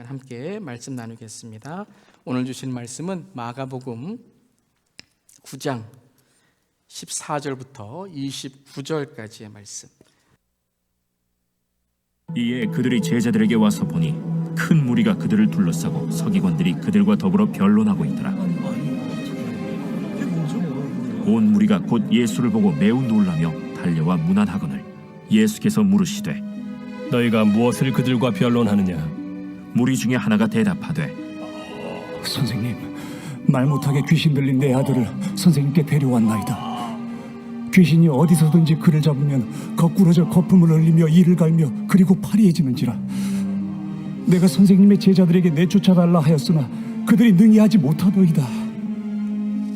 함께 말씀 나누겠습니다. 오늘 주신 말씀은 마가복음 9장 14절부터 29절까지의 말씀. 이에 그들이 제자들에게 와서 보니 큰 무리가 그들을 둘러싸고 서기관들이 그들과 더불어 변론하고 있더라. 온 무리가 곧 예수를 보고 매우 놀라며 달려와 문안하거늘 예수께서 물으시되 너희가 무엇을 그들과 변론하느냐? 무리 중에 하나가 대답하되 선생님, 말 못하게 귀신 들린 내 아들을 선생님께 데려왔나이다. 귀신이 어디서든지 그를 잡으면 거꾸러져 거품을 흘리며 이를 갈며 그리고 파리해지는지라. 내가 선생님의 제자들에게 내쫓아달라 하였으나 그들이 능히 하지 못하더이다.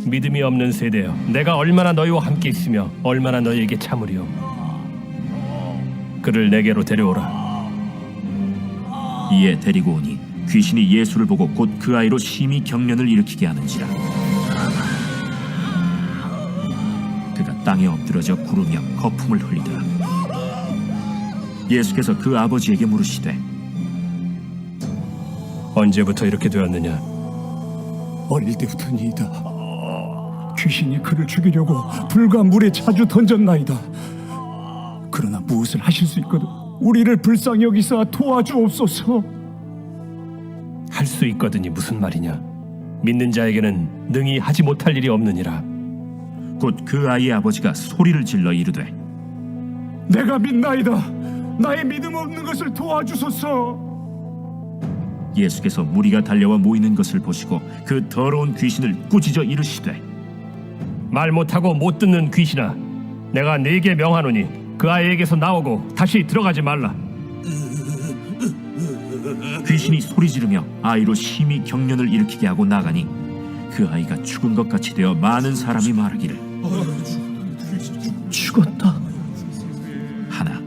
믿음이 없는 세대여, 내가 얼마나 너희와 함께 있으며 얼마나 너희에게 참으리요. 그를 내게로 데려오라. 이에 데리고 오니 귀신이 예수를 보고 곧 그 아이로 심히 경련을 일으키게 하는지라. 그가 땅에 엎드러져 구르며 거품을 흘리더라. 예수께서 그 아버지에게 물으시되 언제부터 이렇게 되었느냐? 어릴 때부터니이다. 귀신이 그를 죽이려고 불과 물에 자주 던졌나이다. 그러나 무엇을 하실 수 있거든 우리를 불쌍히 여기사 도와주옵소서. 할 수 있거든이 무슨 말이냐? 믿는 자에게는 능히 하지 못할 일이 없느니라. 곧 그 아이의 아버지가 소리를 질러 이르되 내가 믿나이다. 나의 믿음 없는 것을 도와주소서. 예수께서 무리가 달려와 모이는 것을 보시고 그 더러운 귀신을 꾸짖어 이르시되 말 못하고 못 듣는 귀신아, 내가 네게 명하노니 그 아이에게서 나오고 다시 들어가지 말라. 귀신이 소리 지르며 아이로 심히 경련을 일으키게 하고 나가니 그 아이가 죽은 것 같이 되어 많은 사람이 말하기를 죽었다. 하나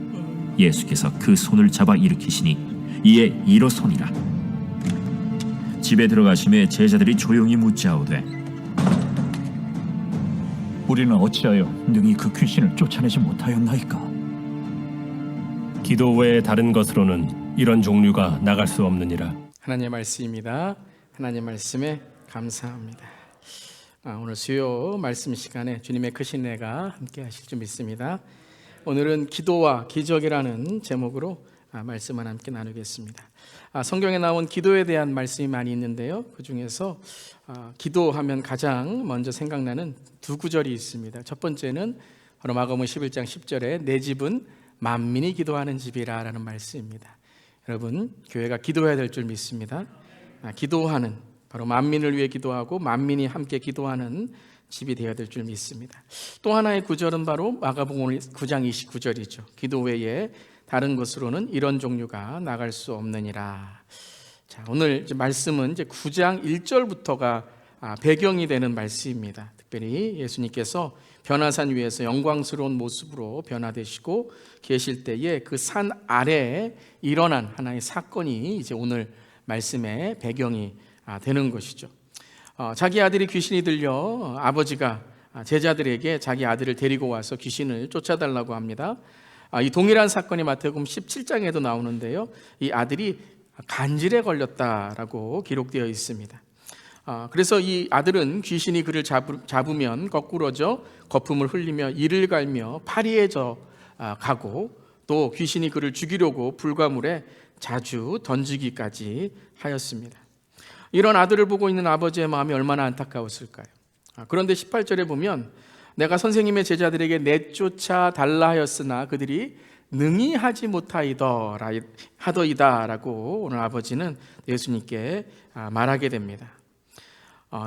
예수께서 그 손을 잡아 일으키시니 이에 일어서니라. 집에 들어가심에 제자들이 조용히 묻자오되 우리는 어찌하여 능히 그 귀신을 쫓아내지 못하였나이까? 기도 외에 다른 것으로는 이런 종류가 나갈 수 없느니라. 하나님의 말씀입니다. 하나님 말씀에 감사합니다. 오늘 수요 말씀 시간에 주님의 크신 은혜가 함께 하실 줄 믿습니다. 오늘은 기도와 기적이라는 제목으로 말씀을 함께 나누겠습니다. 성경에 나온 기도에 대한 말씀이 많이 있는데요, 그 중에서 기도하면 가장 먼저 생각나는 두 구절이 있습니다. 첫 번째는 바로 마가복음 11장 10절에 내 집은 만민이 기도하는 집이라 라는 말씀입니다. 여러분, 교회가 기도해야 될 줄 믿습니다. 기도하는, 바로 만민을 위해 기도하고 만민이 함께 기도하는 집이 되어야 될 줄 믿습니다. 또 하나의 구절은 바로 마가복음 9장 29절이죠. 기도 외에 다른 것으로는 이런 종류가 나갈 수 없느니라. 자, 오늘 말씀은 이제 9장 1절부터가 배경이 되는 말씀입니다. 특별히 예수님께서 변화산 위에서 영광스러운 모습으로 변화되시고 계실 때에 그 산 아래에 일어난 하나의 사건이 이제 오늘 말씀의 배경이 되는 것이죠. 자기 아들이 귀신이 들려 아버지가 제자들에게 자기 아들을 데리고 와서 귀신을 쫓아달라고 합니다. 이 동일한 사건이 마태복음 17장에도 나오는데요, 이 아들이 간질에 걸렸다라고 기록되어 있습니다. 그래서 이 아들은 귀신이 그를 잡으면 거꾸러져 거품을 흘리며 이를 갈며 파리해져 가고, 또 귀신이 그를 죽이려고 불과물에 자주 던지기까지 하였습니다. 이런 아들을 보고 있는 아버지의 마음이 얼마나 안타까웠을까요? 그런데 18절에 보면 내가 선생님의 제자들에게 내쫓아 달라 하였으나 그들이 능히 하지 못하더이다 라고 오늘 아버지는 예수님께 말하게 됩니다.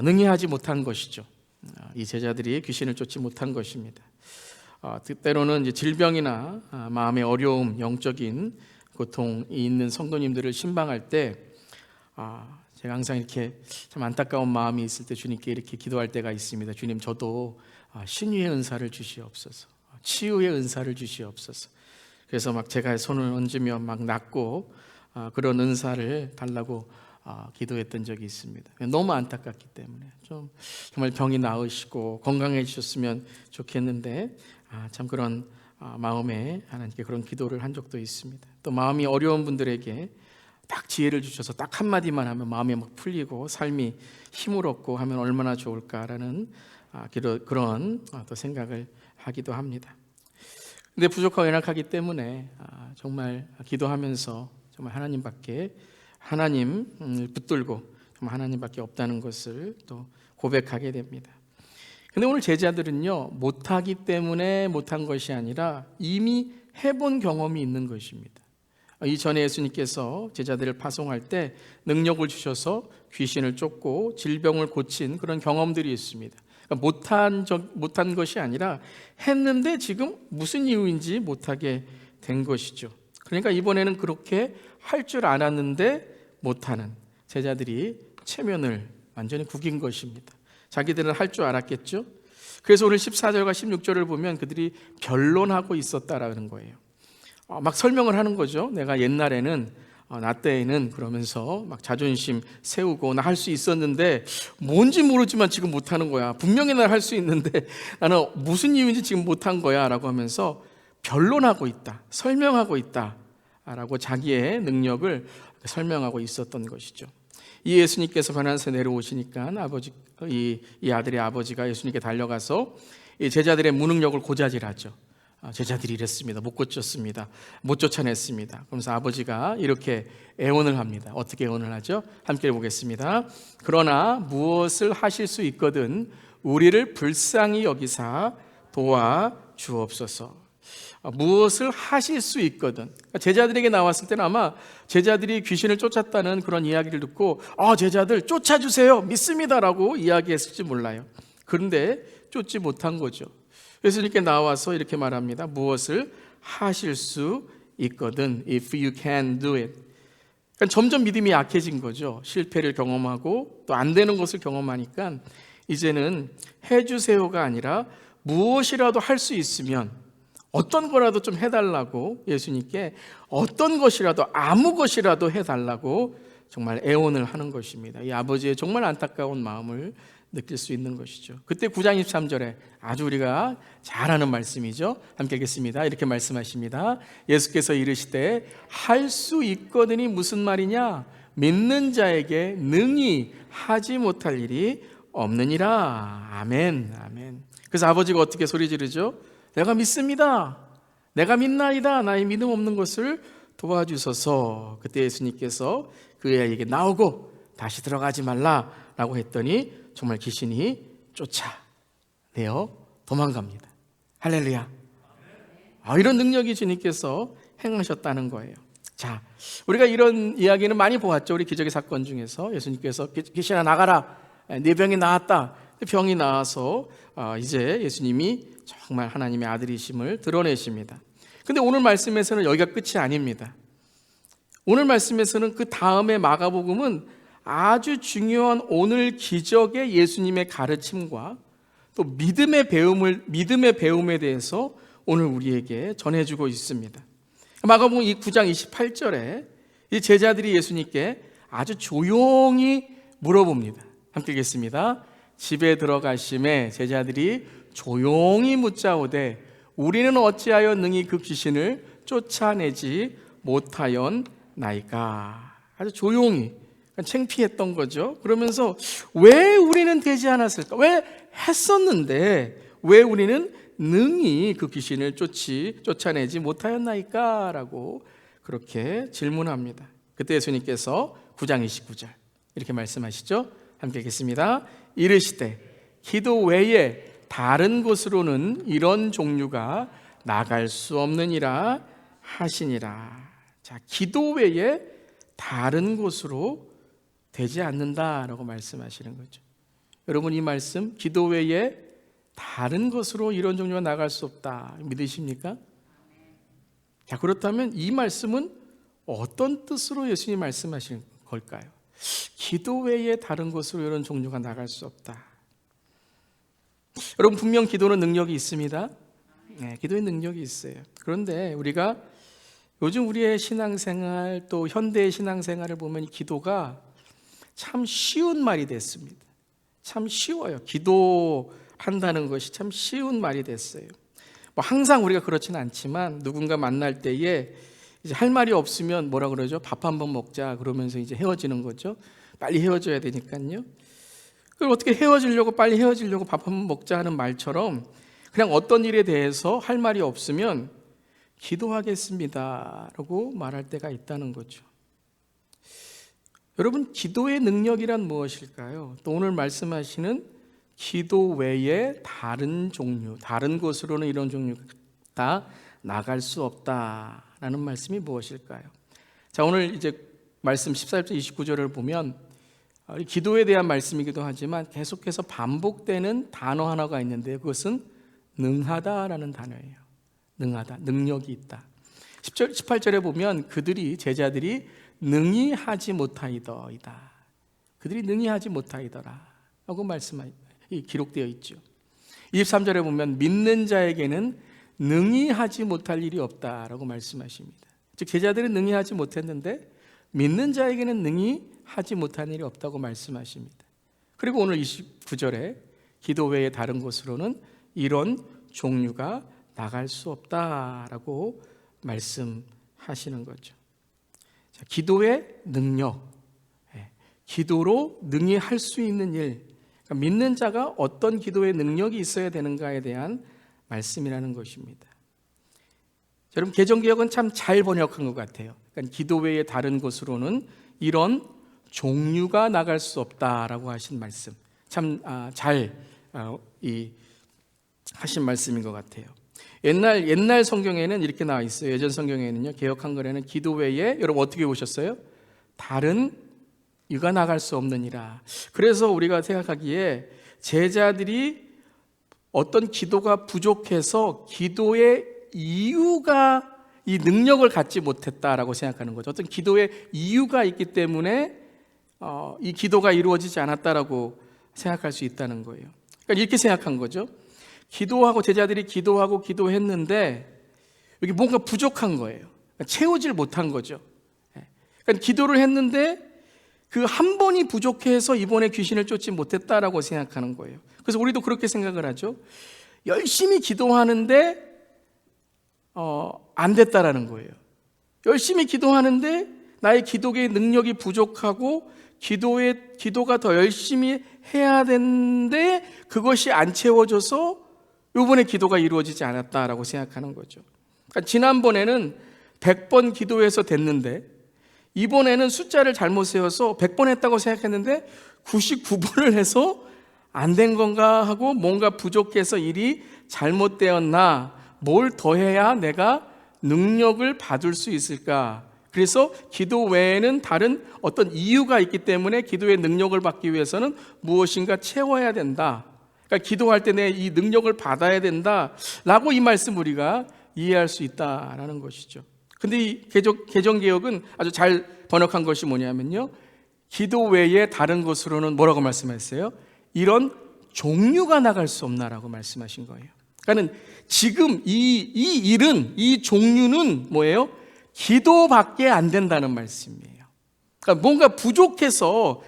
능히 하지 못한 것이죠. 이 제자들이 귀신을 쫓지 못한 것입니다. 때로는 이제 질병이나 마음의 어려움, 영적인 고통이 있는 성도님들을 신방할 때 제가 항상 이렇게 참 안타까운 마음이 있을 때 주님께 이렇게 기도할 때가 있습니다. 주님, 저도 신유의 은사를 주시옵소서, 치유의 은사를 주시옵소서. 그래서 막 제가 손을 얹으며 막 낫고 그런 은사를 달라고 기도했던 적이 있습니다. 너무 안타깝기 때문에 좀 정말 병이 나으시고 건강해지셨으면 좋겠는데 참 그런 마음에 하나님께 그런 기도를 한 적도 있습니다. 또 마음이 어려운 분들에게 딱 지혜를 주셔서 딱 한마디만 하면 마음이 막 풀리고 삶이 힘을 얻고 하면 얼마나 좋을까라는 그런 또 생각을 하기도 합니다. 근데 부족하고 연약하기 때문에 정말 기도하면서 정말 하나님을 붙들고 정말 하나님밖에 없다는 것을 또 고백하게 됩니다. 근데 오늘 제자들은요, 못하기 때문에 못한 것이 아니라 이미 해본 경험이 있는 것입니다. 이전에 예수님께서 제자들을 파송할 때 능력을 주셔서 귀신을 쫓고 질병을 고친 그런 경험들이 있습니다. 그러니까 못한 것이 아니라 했는데 지금 무슨 이유인지 못하게 된 것이죠. 그러니까 이번에는 그렇게 할 줄 알았는데 못하는 제자들이 체면을 완전히 구긴 것입니다. 자기들은 할 줄 알았겠죠. 그래서 오늘 14절과 16절을 보면 그들이 변론하고 있었다라는 거예요. 막 설명을 하는 거죠. 내가 옛날에는 나 때에는 그러면서 막 자존심 세우고 나 할 수 있었는데 뭔지 모르지만 지금 못하는 거야. 분명히 나 할 수 있는데 나는 무슨 이유인지 지금 못한 거야 라고 하면서 변론하고 있다, 설명하고 있다 라고 자기의 능력을 설명하고 있었던 것이죠. 이 예수님께서 변화에서 내려오시니까 이 아들의 아버지가 예수님께 달려가서 이 제자들의 무능력을 고자질하죠. 제자들이 이랬습니다. 못 고쳤습니다. 못 쫓아냈습니다. 그러면서 아버지가 이렇게 애원을 합니다. 어떻게 애원을 하죠? 함께 보겠습니다. 그러나 무엇을 하실 수 있거든 우리를 불쌍히 여기사 도와주옵소서. 무엇을 하실 수 있거든. 제자들에게 나왔을 때는 아마 제자들이 귀신을 쫓았다는 그런 이야기를 듣고 제자들 쫓아주세요, 믿습니다라고 이야기했을지 몰라요. 그런데 쫓지 못한 거죠. 예수님께 나와서 이렇게 말합니다. 무엇을 하실 수 있거든, if you can do it. 그러니까 점점 믿음이 약해진 거죠. 실패를 경험하고 또 안 되는 것을 경험하니까 이제는 해주세요가 아니라 무엇이라도 할 수 있으면 어떤 거라도 좀 해달라고 예수님께 어떤 것이라도 아무 것이라도 해달라고 정말 애원을 하는 것입니다. 이 아버지의 정말 안타까운 마음을 느낄 수 있는 것이죠. 그때 9장 23절에 아주 우리가 잘 아는 말씀이죠. 함께 읽겠습니다. 이렇게 말씀하십니다. 예수께서 이르시되 할 수 있거든이 무슨 말이냐? 믿는 자에게 능히 하지 못할 일이 없느니라. 아멘, 아멘. 그래서 아버지가 어떻게 소리 지르죠? 내가 믿습니다. 내가 믿나이다. 나의 믿음 없는 것을 도와주소서. 그때 예수님께서 그 애에게 나오고 다시 들어가지 말라라고 했더니 정말 귀신이 쫓아내어 도망갑니다. 할렐루야. 이런 능력이 주님께서 행하셨다는 거예요. 자, 우리가 이런 이야기는 많이 보았죠. 우리 기적의 사건 중에서 예수님께서 귀신아 나가라, 네 병이 나았다. 병이 나아서 이제 예수님이 정말 하나님의 아들이심을 드러내십니다. 근데 오늘 말씀에서는 여기가 끝이 아닙니다. 오늘 말씀에서는 그 다음에 마가복음은 아주 중요한 오늘 기적의 예수님의 가르침과 또 믿음의 배움에 대해서 오늘 우리에게 전해주고 있습니다. 마가복음 9장 28절에 이 제자들이 예수님께 아주 조용히 물어봅니다. 함께 읽겠습니다. 집에 들어가심에 제자들이 조용히 묻자오되 우리는 어찌하여 능히 그 귀신을 쫓아내지 못하였나이까. 아주 조용히, 창피했던 거죠. 그러면서 왜 우리는 되지 않았을까? 왜 했었는데 왜 우리는 능히 그 귀신을 쫓아내지 못하였나이까? 라고 그렇게 질문합니다. 그때 예수님께서 9장 29절 이렇게 말씀하시죠. 함께 읽겠습니다. 이르시되 기도 외에 다른 곳으로는 이런 종류가 나갈 수 없느니라 하시니라. 자, 기도 외에 다른 곳으로 되지 않는다라고 말씀하시는 거죠. 여러분, 이 말씀 기도 외에 다른 곳으로 이런 종류가 나갈 수 없다 믿으십니까? 자, 그렇다면 이 말씀은 어떤 뜻으로 예수님이 말씀하시는 걸까요? 기도 외에 다른 곳으로 이런 종류가 나갈 수 없다. 여러분, 분명 기도는 능력이 있습니다. 네, 기도의 능력이 있어요. 그런데 우리가 요즘 우리의 신앙생활 또 현대의 신앙생활을 보면 이 기도가 참 쉬운 말이 됐습니다. 참 쉬워요. 기도한다는 것이 참 쉬운 말이 됐어요. 뭐 항상 우리가 그렇지는 않지만 누군가 만날 때에 이제 할 말이 없으면 뭐라 그러죠? 밥 한번 먹자 그러면서 이제 헤어지는 거죠. 빨리 헤어져야 되니까요. 그럼 어떻게 헤어지려고 빨리 헤어지려고 밥 한번 먹자 하는 말처럼 그냥 어떤 일에 대해서 할 말이 없으면 기도하겠습니다라고 말할 때가 있다는 거죠. 여러분, 기도의 능력이란 무엇일까요? 또 오늘 말씀하시는 기도 외에 다른 종류, 다른 곳으로는 이런 종류가 다 나갈 수 없다라는 말씀이 무엇일까요? 자, 오늘 이제 말씀 14절 29절을 보면 기도에 대한 말씀이기도 하지만 계속해서 반복되는 단어 하나가 있는데 그것은 능하다라는 단어예요. 능하다, 능력이 있다. 18절에 보면 제자들이 능히 하지 못하이더이다. 그들이 능히 하지 못하이더라 라고 기록되어 있죠. 23절에 보면 믿는 자에게는 능히 하지 못할 일이 없다라고 말씀하십니다. 즉 제자들은 능히 하지 못했는데 믿는 자에게는 능히 하지 못한 일이 없다고 말씀하십니다. 그리고 오늘 29절에 기도 외에 다른 곳으로는 이런 종류가 나갈 수 없다라고 말씀하시는 거죠. 자, 기도의 능력, 기도로 능히 할 수 있는 일, 그러니까 믿는 자가 어떤 기도의 능력이 있어야 되는가에 대한 말씀이라는 것입니다. 여러분, 개정개혁은 참 잘 번역한 것 같아요. 그러니까 기도 외에 다른 곳으로는 이런 종류가 나갈 수 없다라고 하신 말씀, 참 잘 하신 말씀인 것 같아요. 옛날 성경에는 이렇게 나와 있어요. 예전 성경에는요, 개역 한글에는 기도 외에 여러분 어떻게 보셨어요? 다른 이가 나갈 수 없느니라. 그래서 우리가 생각하기에 제자들이 어떤 기도가 부족해서 기도의 이유가 이 능력을 갖지 못했다라고 생각하는 거죠. 어떤 기도의 이유가 있기 때문에 이 기도가 이루어지지 않았다라고 생각할 수 있다는 거예요. 그러니까 이렇게 생각한 거죠. 제자들이 기도하고 기도했는데 여기 뭔가 부족한 거예요. 채우질 못한 거죠. 그러니까 기도를 했는데 그 한 번이 부족해서 이번에 귀신을 쫓지 못했다라고 생각하는 거예요. 그래서 우리도 그렇게 생각을 하죠. 열심히 기도하는데 안 됐다라는 거예요. 열심히 기도하는데 나의 기도의 능력이 부족하고 기도가 더 열심히 해야 되는데 그것이 안 채워져서 이번에 기도가 이루어지지 않았다라고 생각하는 거죠. 그러니까 지난번에는 100번 기도해서 됐는데 이번에는 숫자를 잘못 세워서 100번 했다고 생각했는데 99번을 해서 안 된 건가 하고 뭔가 부족해서 일이 잘못되었나, 뭘 더해야 내가 능력을 받을 수 있을까. 그래서 기도 외에는 다른 어떤 이유가 있기 때문에 기도의 능력을 받기 위해서는 무엇인가 채워야 된다. 그러니까 기도할 때 내 이 능력을 받아야 된다라고 이 말씀 우리가 이해할 수 있다라는 것이죠. 근데 이 개정개혁은 아주 잘 번역한 것이 뭐냐면요, 기도 외에 다른 곳으로는 뭐라고 말씀하셨어요? 이런 종류가 나갈 수 없나라고 말씀하신 거예요. 그러니까 지금 이 종류는 뭐예요? 기도밖에 안 된다는 말씀이에요. 그러니까 뭔가 부족해서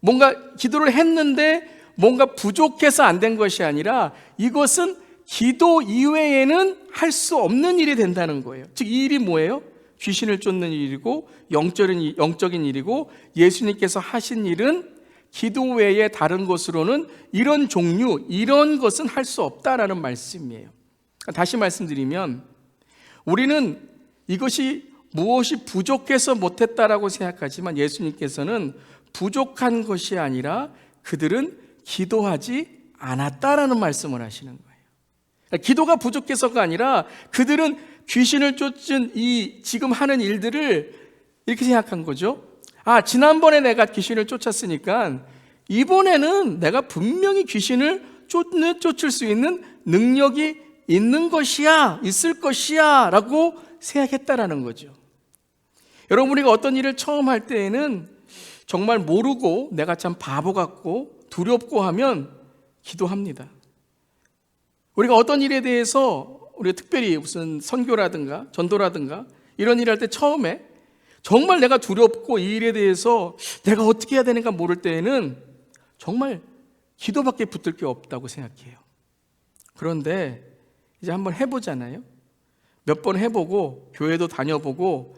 뭔가 기도를 했는데 뭔가 부족해서 안 된 것이 아니라 이것은 기도 이외에는 할 수 없는 일이 된다는 거예요. 즉 이 일이 뭐예요? 귀신을 쫓는 일이고 영적인 일이고 예수님께서 하신 일은 기도 외에 다른 것으로는 이런 종류, 이런 것은 할 수 없다라는 말씀이에요. 다시 말씀드리면 우리는 이것이 무엇이 부족해서 못했다라고 생각하지만 예수님께서는 부족한 것이 아니라 그들은 기도하지 않았다라는 말씀을 하시는 거예요. 기도가 부족해서가 아니라 그들은 귀신을 쫓은 이 지금 하는 일들을 이렇게 생각한 거죠. 지난번에 내가 귀신을 쫓았으니까 이번에는 내가 분명히 귀신을 쫓을 수 있는 능력이 있을 것이야 라고 생각했다라는 거죠. 여러분, 우리가 어떤 일을 처음 할 때에는 정말 모르고 내가 참 바보 같고 두렵고 하면 기도합니다. 우리가 어떤 일에 대해서 우리가 특별히 무슨 선교라든가 전도라든가 이런 일을 할 때 처음에 정말 내가 두렵고 이 일에 대해서 내가 어떻게 해야 되는가 모를 때에는 정말 기도밖에 붙들 게 없다고 생각해요. 그런데 이제 한번 해보잖아요. 몇 번 해보고 교회도 다녀보고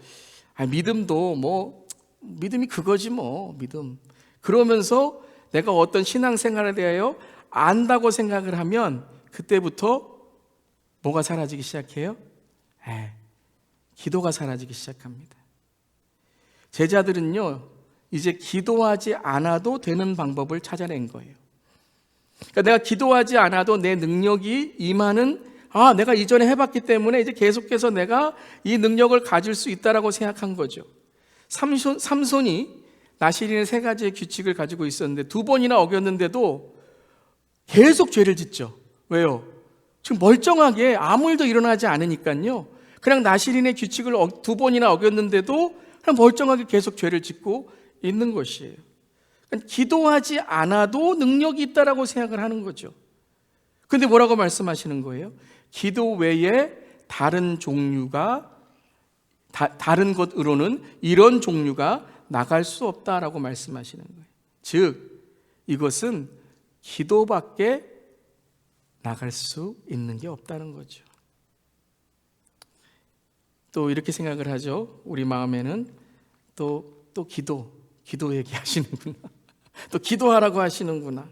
믿음도 뭐 믿음이 그거지 뭐 믿음. 그러면서 내가 어떤 신앙생활에 대하여 안다고 생각을 하면 그때부터 뭐가 사라지기 시작해요? 기도가 사라지기 시작합니다. 제자들은요 이제 기도하지 않아도 되는 방법을 찾아낸 거예요. 그러니까 내가 기도하지 않아도 내 능력이 임하는 내가 이전에 해봤기 때문에 이제 계속해서 내가 이 능력을 가질 수 있다라고 생각한 거죠. 삼손이 나실인의 3가지의 규칙을 가지고 있었는데 2번이나 어겼는데도 계속 죄를 짓죠. 왜요? 지금 멀쩡하게 아무 일도 일어나지 않으니까요. 그냥 나실인의 규칙을 2번이나 어겼는데도 그냥 멀쩡하게 계속 죄를 짓고 있는 것이에요. 그러니까 기도하지 않아도 능력이 있다라고 생각을 하는 거죠. 근데 뭐라고 말씀하시는 거예요? 기도 외에 다른 종류가 다른 것으로는 이런 종류가 나갈 수 없다라고 말씀하시는 거예요. 즉 이것은 기도밖에 나갈 수 있는 게 없다는 거죠. 또 이렇게 생각을 하죠. 우리 마음에는 또 기도 얘기하시는구나. 또 기도하라고 하시는구나.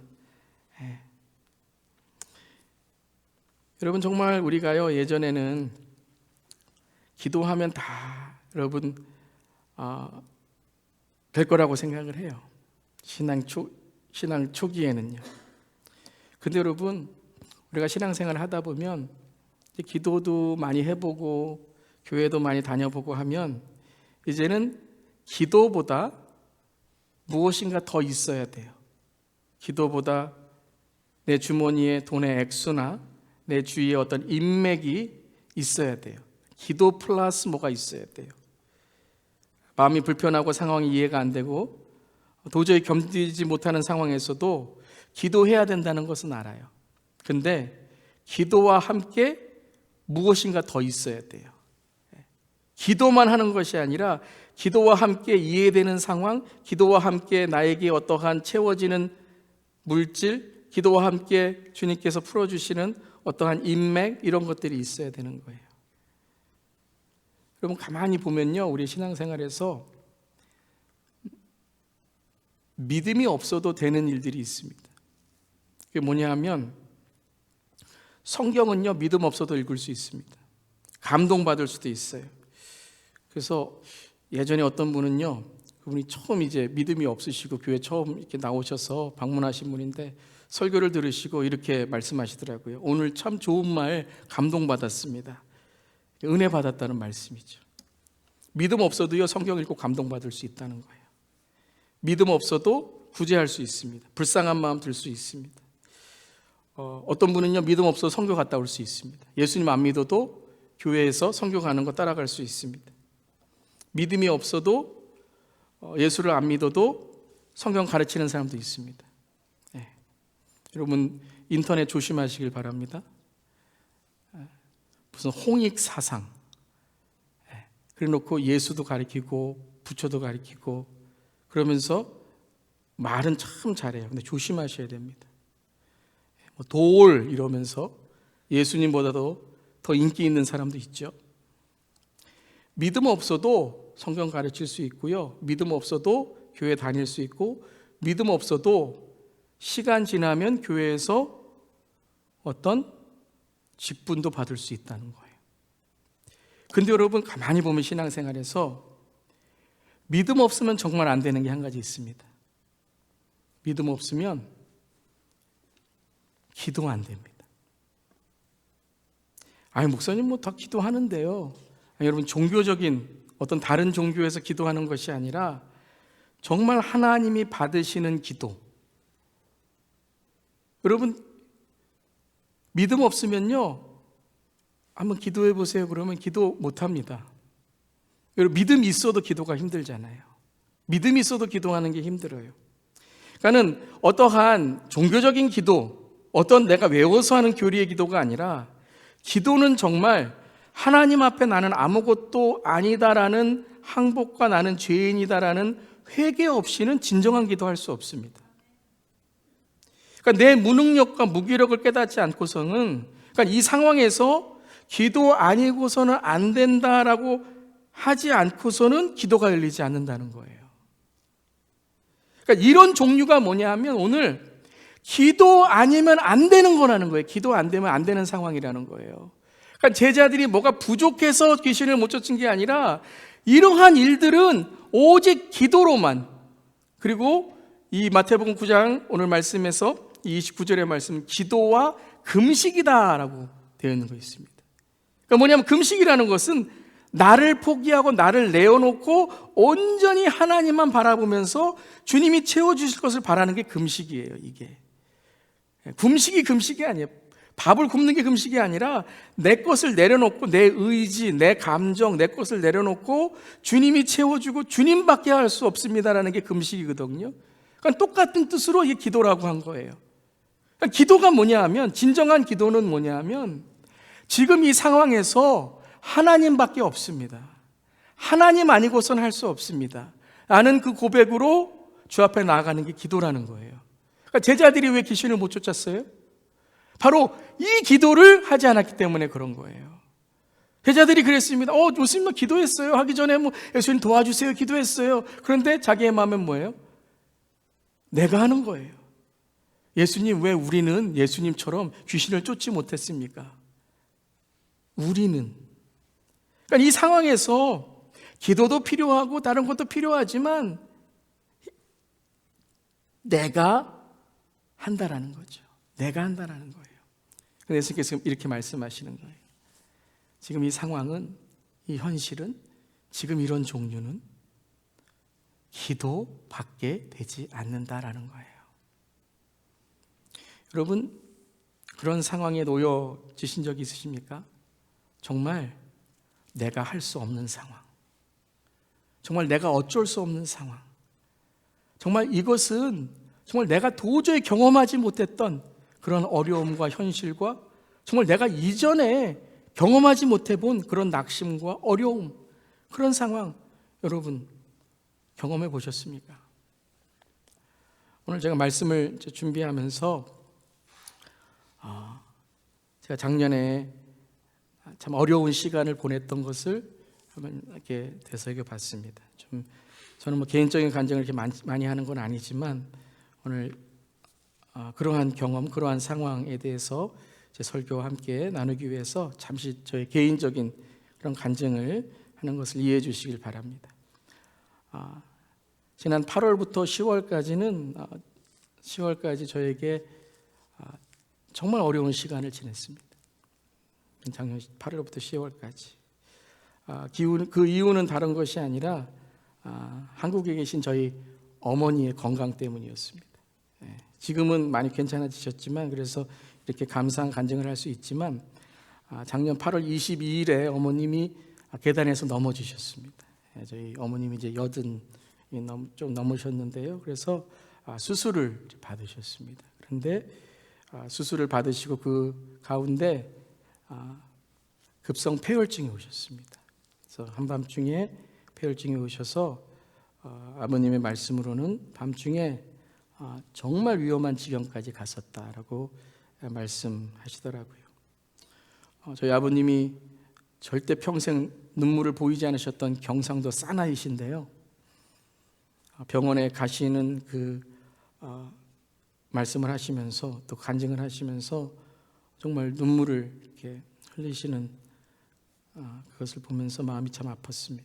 여러분 정말 우리가요 예전에는 기도하면 다 여러분 될 거라고 생각을 해요. 신앙 초기에는요. 근데 여러분 우리가 신앙생활을 하다 보면 기도도 많이 해보고 교회도 많이 다녀보고 하면 이제는 기도보다 무엇인가 더 있어야 돼요. 기도보다 내 주머니에 돈의 액수나 내 주위에 어떤 인맥이 있어야 돼요. 기도 플러스 뭐가 있어야 돼요. 마음이 불편하고 상황이 이해가 안 되고 도저히 견디지 못하는 상황에서도 기도해야 된다는 것은 알아요. 근데 기도와 함께 무엇인가 더 있어야 돼요. 기도만 하는 것이 아니라 기도와 함께 이해되는 상황, 기도와 함께 나에게 어떠한 채워지는 물질, 기도와 함께 주님께서 풀어주시는 어떠한 인맥 이런 것들이 있어야 되는 거예요. 여러분 가만히 보면요 우리 신앙생활에서 믿음이 없어도 되는 일들이 있습니다. 그게 뭐냐 하면 성경은요 믿음 없어도 읽을 수 있습니다. 감동받을 수도 있어요. 그래서 예전에 어떤 분은요 그분이 처음 이제 믿음이 없으시고 교회 처음 이렇게 나오셔서 방문하신 분인데 설교를 들으시고 이렇게 말씀하시더라고요. 오늘 참 좋은 말 감동받았습니다. 은혜 받았다는 말씀이죠. 믿음 없어도요 성경 읽고 감동받을 수 있다는 거예요. 믿음 없어도 구제할 수 있습니다. 불쌍한 마음 들 수 있습니다. 어떤 분은요 믿음 없어도 선교 갔다 올 수 있습니다. 예수님 안 믿어도 교회에서 선교 가는 거 따라갈 수 있습니다. 믿음이 없어도 예수를 안 믿어도 성경 가르치는 사람도 있습니다. 여러분 인터넷 조심하시길 바랍니다. 무슨 홍익 사상 그래 놓고 예수도 가르치고 부처도 가르치고 그러면서 말은 참 잘해요. 근데 조심하셔야 됩니다. 돌 이러면서 예수님보다도 더 인기 있는 사람도 있죠. 믿음 없어도 성경 가르칠 수 있고요. 믿음 없어도 교회 다닐 수 있고 믿음 없어도 시간 지나면 교회에서 어떤 직분도 받을 수 있다는 거예요. 근데 여러분 가만히 보면 신앙생활에서 믿음 없으면 정말 안 되는 게 한 가지 있습니다. 믿음 없으면 기도 안 됩니다. 목사님 뭐 다 기도하는데요. 여러분 종교적인 어떤 다른 종교에서 기도하는 것이 아니라 정말 하나님이 받으시는 기도. 여러분 믿음 없으면요 한번 기도해 보세요. 그러면 기도 못 합니다. 여러분 믿음이 있어도 기도가 힘들잖아요. 믿음이 있어도 기도하는 게 힘들어요. 그러니까는 어떠한 종교적인 기도, 어떤 내가 외워서 하는 교리의 기도가 아니라 기도는 정말 하나님 앞에 나는 아무것도 아니다라는 항복과 나는 죄인이다라는 회개 없이는 진정한 기도할 수 없습니다. 그러니까 내 무능력과 무기력을 깨닫지 않고서는 그러니까 이 상황에서 기도 아니고서는 안 된다라고 하지 않고서는 기도가 열리지 않는다는 거예요. 그러니까 이런 종류가 뭐냐 하면 오늘 기도 아니면 안 되는 거라는 거예요. 기도 안 되면 안 되는 상황이라는 거예요. 그러니까 제자들이 뭐가 부족해서 귀신을 못 쫓은 게 아니라 이러한 일들은 오직 기도로만, 그리고 이 마태복음 9장 오늘 말씀에서 29절의 말씀, 기도와 금식이다라고 되어 있는 거 있습니다. 그러니까 뭐냐면 금식이라는 것은 나를 포기하고 나를 내어놓고 온전히 하나님만 바라보면서 주님이 채워주실 것을 바라는 게 금식이에요. 이게 금식이 아니에요. 밥을 굶는 게 금식이 아니라 내 것을 내려놓고, 내 의지, 내 감정, 내 것을 내려놓고 주님이 채워주고 주님밖에 할 수 없습니다라는 게 금식이거든요. 그러니까 똑같은 뜻으로 이게 기도라고 한 거예요. 그러니까 기도가 뭐냐 하면, 진정한 기도는 뭐냐 하면 지금 이 상황에서 하나님밖에 없습니다. 하나님 아니고선 할 수 없습니다 라는 그 고백으로 주 앞에 나아가는 게 기도라는 거예요. 그러니까 제자들이 왜 귀신을 못 쫓았어요? 바로 이 기도를 하지 않았기 때문에 그런 거예요. 제자들이 그랬습니다. 예수님 기도했어요. 하기 전에 예수님 도와주세요 기도했어요. 그런데 자기의 마음은 뭐예요? 내가 하는 거예요. 예수님, 왜 우리는 예수님처럼 귀신을 쫓지 못했습니까? 우리는. 그러니까 이 상황에서 기도도 필요하고 다른 것도 필요하지만 내가 한다라는 거죠. 내가 한다라는 거예요. 그래서 예수님께서 이렇게 말씀하시는 거예요. 지금 이 상황은, 이 현실은, 지금 이런 종류는 기도밖에 되지 않는다라는 거예요. 여러분, 그런 상황에 놓여지신 적이 있으십니까? 정말 내가 할 수 없는 상황, 정말 내가 어쩔 수 없는 상황, 정말 이것은 정말 내가 도저히 경험하지 못했던 그런 어려움과 현실과 정말 내가 이전에 경험하지 못해본 그런 낙심과 어려움, 그런 상황 여러분 경험해 보셨습니까? 오늘 제가 말씀을 준비하면서 제가 작년에 참 어려운 시간을 보냈던 것을 한번 이렇게 되새겨 봤습니다. 저는 개인적인 간증을 이렇게 많이 하는 건 아니지만 오늘 그러한 경험, 그러한 상황에 대해서 제 설교와 함께 나누기 위해서 잠시 저의 개인적인 그런 간증을 하는 것을 이해해 주시길 바랍니다. 지난 8월부터 10월까지 저에게 정말 어려운 시간을 지냈습니다. 작년 8월부터 10월까지. 그 이유는 다른 것이 아니라 한국에 계신 저희 어머니의 건강 때문이었습니다. 지금은 많이 괜찮아지셨지만, 그래서 이렇게 감사한 간증을 할 수 있지만 작년 8월 22일에 어머님이 계단에서 넘어지셨습니다. 저희 어머님이 이제 80이 좀 넘으셨는데요. 그래서 수술을 받으셨습니다. 그런데 수술을 받으시고 그 가운데 급성 폐혈증이 오셨습니다. 그래서 한밤중에 폐혈증이 오셔서 아버님의 말씀으로는 밤중에 정말 위험한 지경까지 갔었다라고 말씀하시더라고요. 저희 아버님이 절대 평생 눈물을 보이지 않으셨던 경상도 사나이신데요. 병원에 가시는 그 말씀을 하시면서 또 간증을 하시면서 정말 눈물을 이렇게 흘리시는 그것을 보면서 마음이 참 아팠습니다.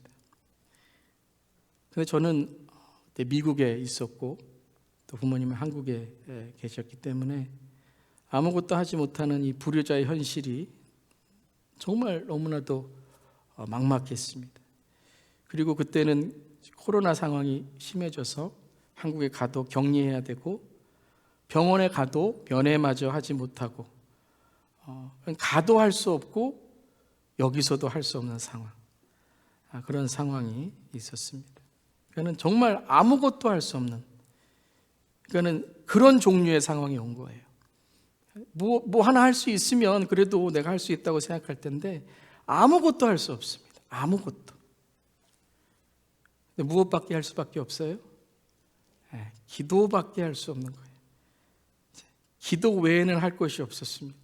근데 저는 그때 미국에 있었고 또 부모님은 한국에 계셨기 때문에 아무것도 하지 못하는 이 불효자의 현실이 정말 너무나도 막막했습니다. 그리고 그때는 코로나 상황이 심해져서 한국에 가도 격리해야 되고 병원에 가도 면회마저 하지 못하고 가도 할 수 없고 여기서도 할 수 없는 상황, 그런 상황이 있었습니다. 그러니까 정말 아무것도 할 수 없는, 그러니까 그런 종류의 상황이 온 거예요. 뭐 하나 할 수 있으면 그래도 내가 할 수 있다고 생각할 텐데 아무것도 할 수 없습니다. 아무것도. 근데 무엇밖에 할 수밖에 없어요? 기도밖에 할 수 없는 거예요. 기도 외에는 할 것이 없었습니다.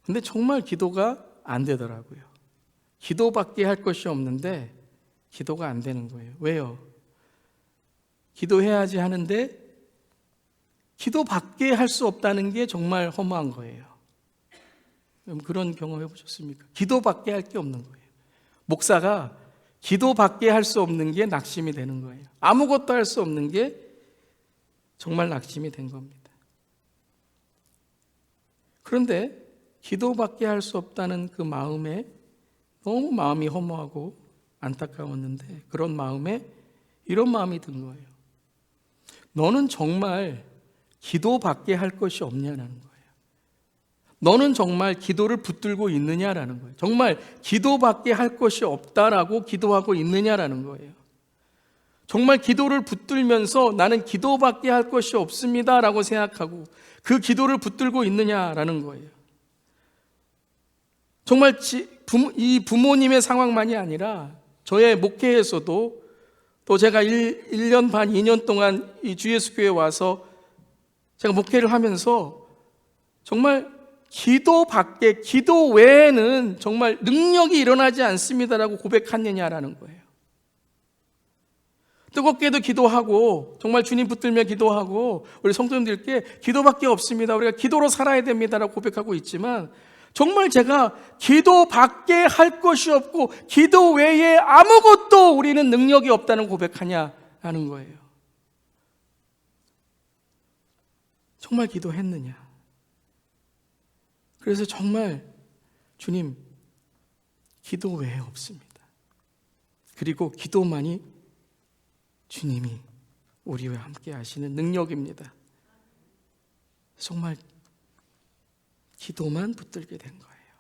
근데 정말 기도가 안 되더라고요. 기도밖에 할 것이 없는데 기도가 안 되는 거예요. 왜요? 기도해야지 하는데 기도밖에 할 수 없다는 게 정말 허무한 거예요. 그런 경험 해보셨습니까? 기도밖에 할 게 없는 거예요. 목사가 기도밖에 할 수 없는 게 낙심이 되는 거예요. 아무것도 할 수 없는 게 정말 낙심이 된 겁니다. 그런데 기도밖에 할 수 없다는 그 마음에 너무 마음이 허무하고 안타까웠는데, 그런 마음에 이런 마음이 든 거예요. 너는 정말 기도밖에 할 것이 없냐라는 거예요. 너는 정말 기도를 붙들고 있느냐라는 거예요. 정말 기도밖에 할 것이 없다라고 기도하고 있느냐라는 거예요. 정말 기도를 붙들면서 나는 기도밖에 할 것이 없습니다라고 생각하고 그 기도를 붙들고 있느냐라는 거예요. 정말 이 부모님의 상황만이 아니라 저의 목회에서도, 또 제가 1년 반, 2년 동안 이 주 예수 교회에 와서 제가 목회를 하면서 정말 기도밖에, 기도 외에는 정말 능력이 일어나지 않습니다라고 고백하느냐라는 거예요. 뜨겁게도 기도하고 정말 주님 붙들며 기도하고 우리 성도님들께 기도밖에 없습니다, 우리가 기도로 살아야 됩니다라고 고백하고 있지만, 정말 제가 기도밖에 할 것이 없고 기도 외에 아무것도 우리는 능력이 없다는 고백하냐라는 거예요. 정말 기도했느냐? 그래서 정말 주님, 기도 외에 없습니다. 그리고 기도만이 주님이 우리와 함께 하시는 능력입니다. 정말 기도만 붙들게 된 거예요.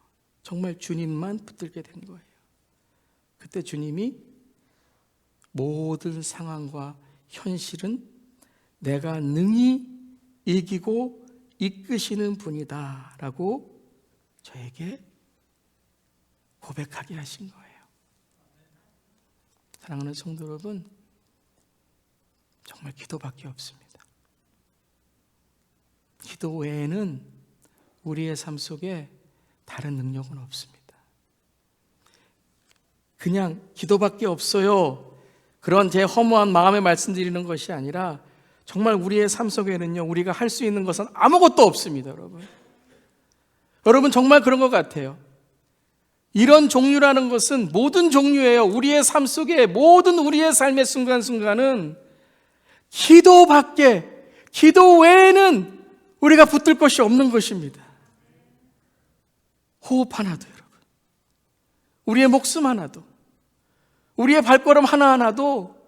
정말 주님만 붙들게 된 거예요. 그때 주님이 모든 상황과 현실은 내가 능히 이기고 이끄시는 분이다 라고 저에게 고백하게 하신 거예요. 사랑하는 성도 여러분, 정말 기도밖에 없습니다. 기도 외에는 우리의 삶 속에 다른 능력은 없습니다. 그냥 기도밖에 없어요, 그런 제 허무한 마음에 말씀드리는 것이 아니라 정말 우리의 삶 속에는요, 우리가 할 수 있는 것은 아무것도 없습니다. 여러분 정말 그런 것 같아요. 이런 종류라는 것은 모든 종류예요. 우리의 삶 속에 모든 우리의 삶의 순간순간은 기도밖에, 기도 외에는 우리가 붙들 것이 없는 것입니다. 호흡 하나도, 여러분, 우리의 목숨 하나도, 우리의 발걸음 하나하나도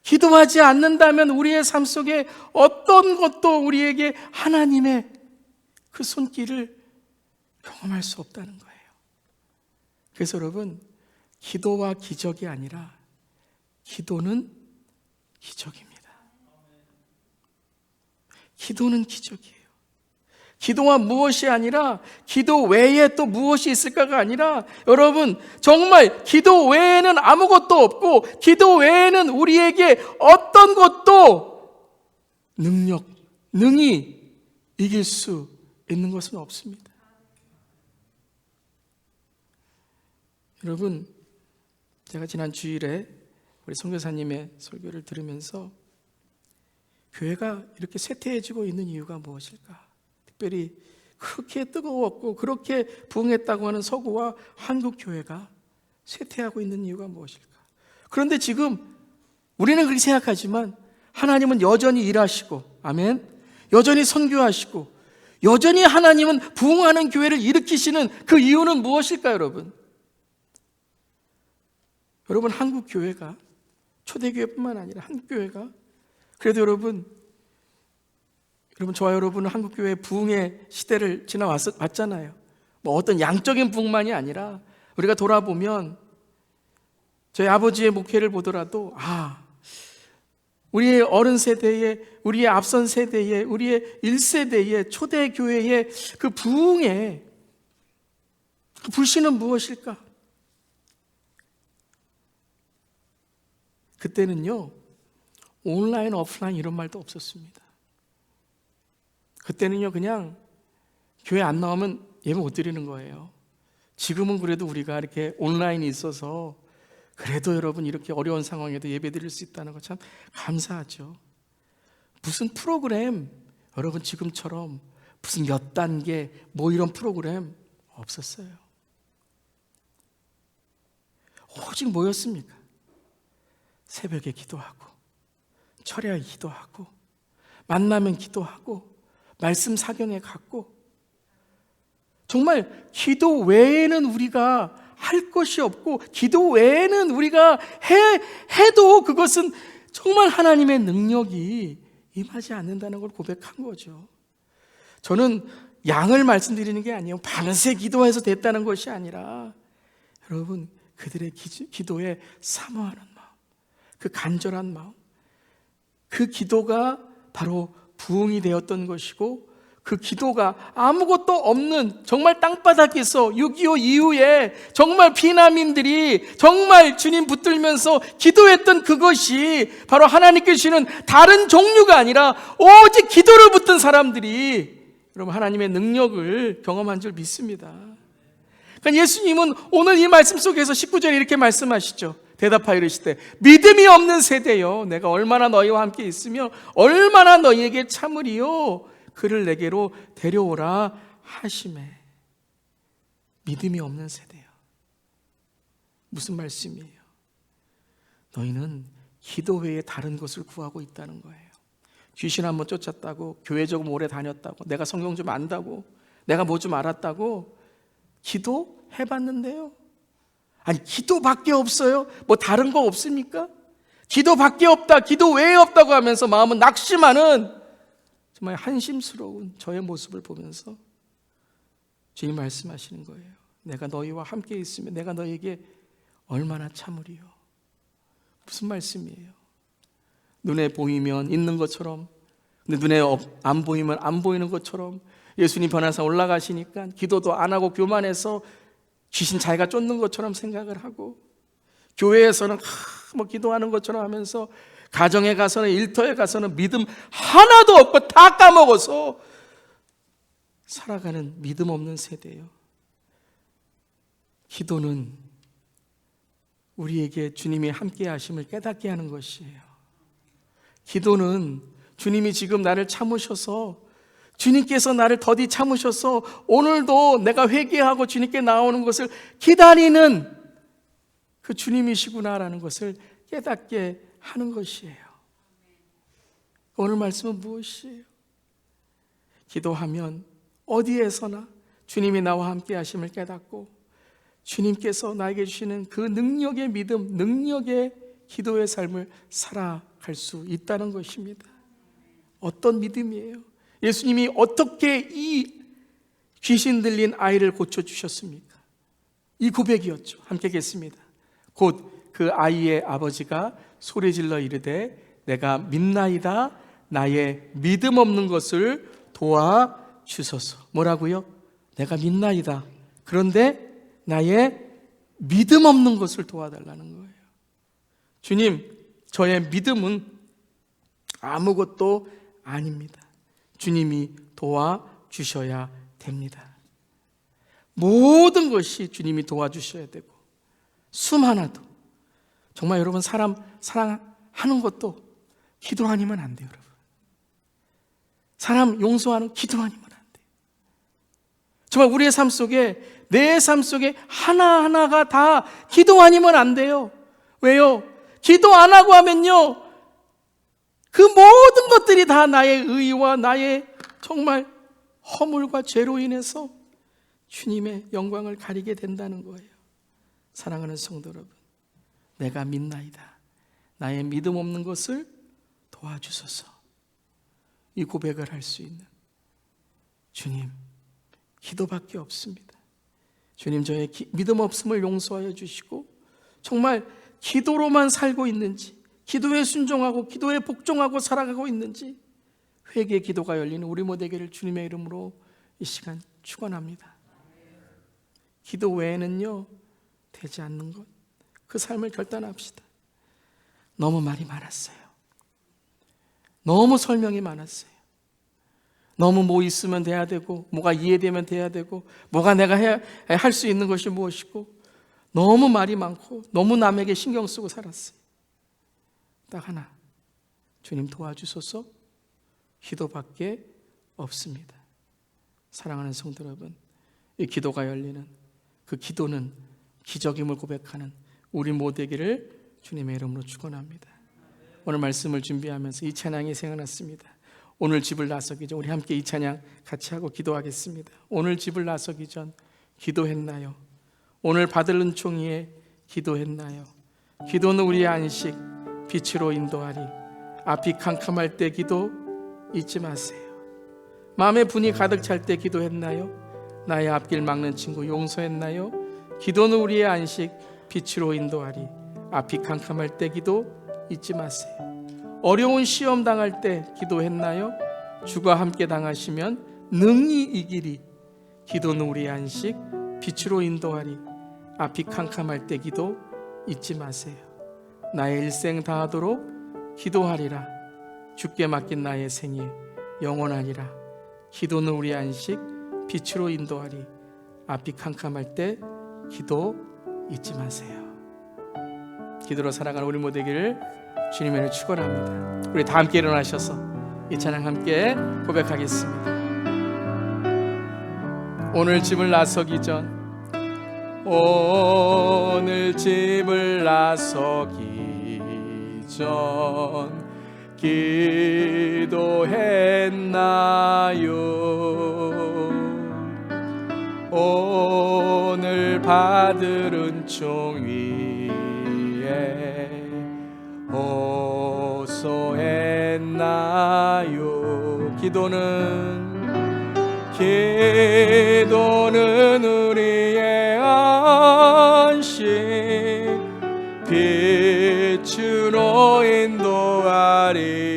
기도하지 않는다면 우리의 삶 속에 어떤 것도 우리에게 하나님의 그 손길을 경험할 수 없다는 거예요. 그래서 여러분, 기도와 기적이 아니라 기도는 기적입니다. 기도는 기적이에요. 기도와 무엇이 아니라 기도 외에 또 무엇이 있을까가 아니라, 여러분 정말 기도 외에는 아무것도 없고 기도 외에는 우리에게 어떤 것도 능히 이길 수 있는 것은 없습니다. 여러분, 제가 지난 주일에 우리 선교사님의 설교를 들으면서 교회가 이렇게 쇠퇴해지고 있는 이유가 무엇일까? 특별히 그렇게 뜨거웠고 그렇게 부흥했다고 하는 서구와 한국 교회가 쇠퇴하고 있는 이유가 무엇일까? 그런데 지금 우리는 그렇게 생각하지만 하나님은 여전히 일하시고, 아멘, 여전히 선교하시고, 여전히 하나님은 부흥하는 교회를 일으키시는 그 이유는 무엇일까요, 여러분? 여러분, 한국 교회가, 초대교회뿐만 아니라 한국 교회가, 그래도 여러분 저와 여러분은 한국교회 부흥의 시대를 지나왔잖아요. 뭐 어떤 양적인 부흥만이 아니라 우리가 돌아보면 저희 아버지의 목회를 보더라도, 우리의 어른 세대에, 우리의 앞선 세대에, 우리의 1세대의 초대교회의 그 부흥의 그 불씨는 무엇일까? 그때는요, 온라인, 오프라인 이런 말도 없었습니다. 그때는요, 그냥 교회 안 나오면 예배 못 드리는 거예요. 지금은 그래도 우리가 이렇게 온라인이 있어서 그래도 여러분 이렇게 어려운 상황에도 예배 드릴 수 있다는 거 참 감사하죠. 무슨 프로그램, 여러분 지금처럼 무슨 몇 단계 뭐 이런 프로그램 없었어요. 오직 뭐였습니까? 새벽에 기도하고 철야에 기도하고 만나면 기도하고 말씀 사경에 갔고, 정말 기도 외에는 우리가 할 것이 없고, 기도 외에는 우리가 해도 그것은 정말 하나님의 능력이 임하지 않는다는 걸 고백한 거죠. 저는 양을 말씀드리는 게 아니에요. 밤새 기도해서 됐다는 것이 아니라 여러분 그들의 기도에 사모하는 마음, 그 간절한 마음, 그 기도가 바로 부흥이 되었던 것이고, 그 기도가 아무것도 없는 정말 땅바닥에서 6.25 이후에 정말 피난민들이 정말 주님 붙들면서 기도했던 그것이 바로 하나님께 주시는 다른 종류가 아니라 오직 기도를 붙든 사람들이 여러분 하나님의 능력을 경험한 줄 믿습니다. 그러니까 예수님은 오늘 이 말씀 속에서 19절에 이렇게 말씀하시죠. 대답하여 이르시되 믿음이 없는 세대여, 내가 얼마나 너희와 함께 있으며 얼마나 너희에게 참으리요, 그를 내게로 데려오라 하시매. 믿음이 없는 세대요. 무슨 말씀이에요? 너희는 기도 외에 다른 것을 구하고 있다는 거예요. 귀신 한번 쫓았다고, 교회 조금 오래 다녔다고, 내가 성경 좀 안다고, 내가 뭐 좀 알았다고 기도 해봤는데요, 아니 기도밖에 없어요? 뭐 다른 거 없습니까? 기도밖에 없다, 기도 외에 없다고 하면서 마음은 낙심하는 정말 한심스러운 저의 모습을 보면서 주님 말씀하시는 거예요. 내가 너희와 함께 있으면 내가 너희에게 얼마나 참으리요. 무슨 말씀이에요? 눈에 보이면 있는 것처럼, 근데 눈에 안 보이면 안 보이는 것처럼 예수님 변화사 올라가시니까 기도도 안 하고 교만해서 귀신 자기가 쫓는 것처럼 생각을 하고, 교회에서는 뭐 기도하는 것처럼 하면서 가정에 가서는 일터에 가서는 믿음 하나도 없고 다 까먹어서 살아가는 믿음 없는 세대예요. 기도는 우리에게 주님이 함께 하심을 깨닫게 하는 것이에요. 기도는 주님이 지금 나를 참으셔서, 주님께서 나를 더디 참으셔서 오늘도 내가 회개하고 주님께 나오는 것을 기다리는 그 주님이시구나라는 것을 깨닫게 하는 것이에요. 오늘 말씀은 무엇이에요? 기도하면 어디에서나 주님이 나와 함께 하심을 깨닫고, 주님께서 나에게 주시는 그 능력의 믿음, 능력의 기도의 삶을 살아갈 수 있다는 것입니다. 어떤 믿음이에요? 예수님이 어떻게 이 귀신 들린 아이를 고쳐주셨습니까? 이 고백이었죠. 함께 읽겠습니다. 곧 그 아이의 아버지가 소리질러 이르되 내가 믿나이다, 나의 믿음 없는 것을 도와주소서. 뭐라고요? 내가 믿나이다, 그런데 나의 믿음 없는 것을 도와달라는 거예요. 주님, 저의 믿음은 아무것도 아닙니다. 주님이 도와주셔야 됩니다. 모든 것이 주님이 도와주셔야 되고, 숨 하나도, 정말 여러분 사람 사랑하는 것도 기도 아니면 안 돼요. 여러분, 사람 용서하는 기도 아니면 안 돼요. 정말 우리의 삶 속에, 내 삶 속에 하나하나가 다 기도 아니면 안 돼요. 왜요? 기도 안 하고 하면요, 그 모든 것들이 다 나의 의와 나의 정말 허물과 죄로 인해서 주님의 영광을 가리게 된다는 거예요. 사랑하는 성도 여러분, 내가 믿나이다, 나의 믿음 없는 것을 도와주소서. 이 고백을 할 수 있는 주님, 기도밖에 없습니다. 주님, 저의 믿음 없음을 용서하여 주시고, 정말 기도로만 살고 있는지, 기도에 순종하고 기도에 복종하고 살아가고 있는지 회개 기도가 열리는 우리 모두에게를 주님의 이름으로 이 시간 축원합니다. 기도 외에는요 되지 않는 것, 그 삶을 결단합시다. 너무 말이 많았어요. 너무 설명이 많았어요. 너무 뭐 있으면 돼야 되고, 뭐가 이해되면 돼야 되고, 뭐가 내가 할 수 있는 것이 무엇이고, 너무 말이 많고 너무 남에게 신경 쓰고 살았어요. 딱 하나, 주님 도와주소서, 기도밖에 없습니다. 사랑하는 성도 여러분, 이 기도가 열리는 그 기도는 기적임을 고백하는 우리 모두에게를 주님의 이름으로 축원합니다. 오늘 말씀을 준비하면서 이 찬양이 생각났습니다. 오늘 집을 나서기 전 우리 함께 이 찬양 같이 하고 기도하겠습니다. 오늘 집을 나서기 전 기도했나요? 오늘 받을 은총 위에 기도했나요? 기도는 우리의 안식, 빛으로 인도하리. 앞이 캄캄할 때 기도 잊지 마세요. 마음에 분이 가득 찰 때 기도했나요? 나의 앞길 막는 친구 용서했나요? 기도는 우리의 안식, 빛으로 인도하리. 앞이 캄캄할 때 기도 잊지 마세요. 어려운 시험 당할 때 기도했나요? 주가 함께 당하시면 능히 이기리. 기도는 우리의 안식, 빛으로 인도하리. 앞이 캄캄할 때 기도 잊지 마세요. 나의 일생 다하도록 기도하리라. 주께 맡긴 나의 생애 영원하리라. 기도는 우리의 안식, 빛으로 인도하리. 앞이 캄캄할 때 기도 잊지 마세요. 기도로 살아가는 우리 모두에게를 주님의 이름으로 축원합니다. 우리 다 함께 일어나셔서 이 찬양 함께 고백하겠습니다. 오늘 집을 나서기 전, 오늘 집을 나서기 전 기도했나요? 오늘 받을 은총 위에 호소했나요? 기도는 우리의 안식, 빛으로 인도하리.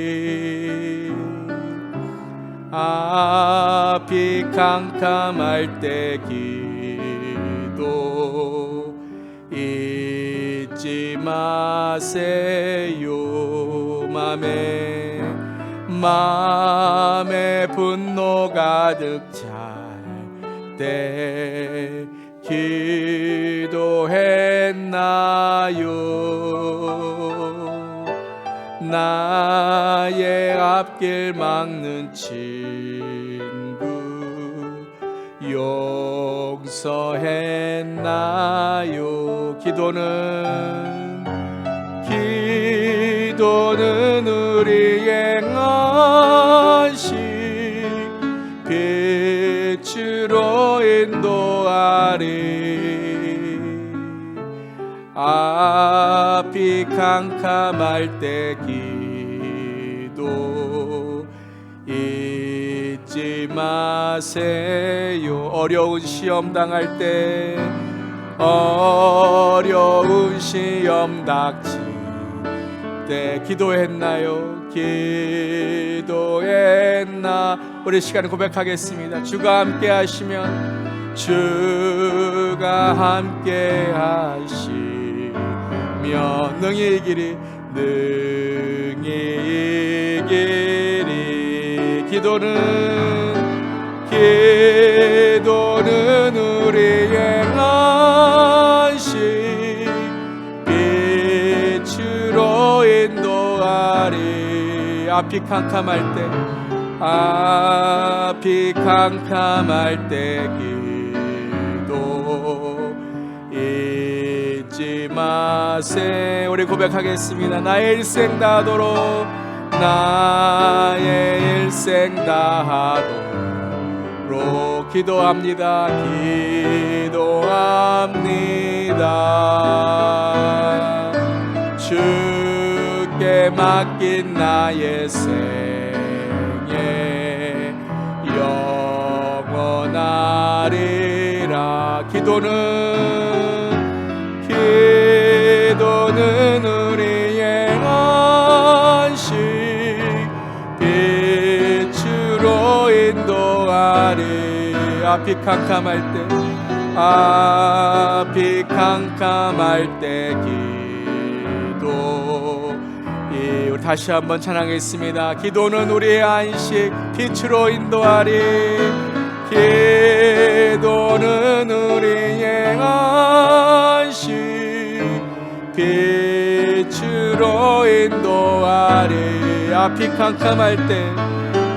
앞이 캄캄할 때 기도 잊지 마세요. 맘에 분노 가득 찰 때 기도했나요? 나의 앞길 막는 친구 용서했나요? 기도는 우리의 안식, 빛으로 인도하리. 앞이 캄캄할 때 기도 잊지 마세요. 어려운 시험 당할 때, 어려운 시험 닥칠 때 기도했나요? 기도했나? 우리 시간을 고백하겠습니다. 주가 함께 하시면, 주가 함께 하시면 능히 이기리. 기도는 우리의 안식, 빛으로 인도하리. 앞이 캄캄할 때 기도 잊지 마세요. 우리 고백하겠습니다. 나의 일생 다하도록 기도합니다. 주께 맡긴 나의 생애 영원하리라. 기도는 우리의 안식, 빛으로 인도하리. 앞이 캄캄할 때 기도. 우리 다시 한번 찬양했습니다. 기도는 우리의 안식, 빛으로 인도하리. 기도는 우리의 안식, 빛으로 인도하리. 앞이 캄캄할 때,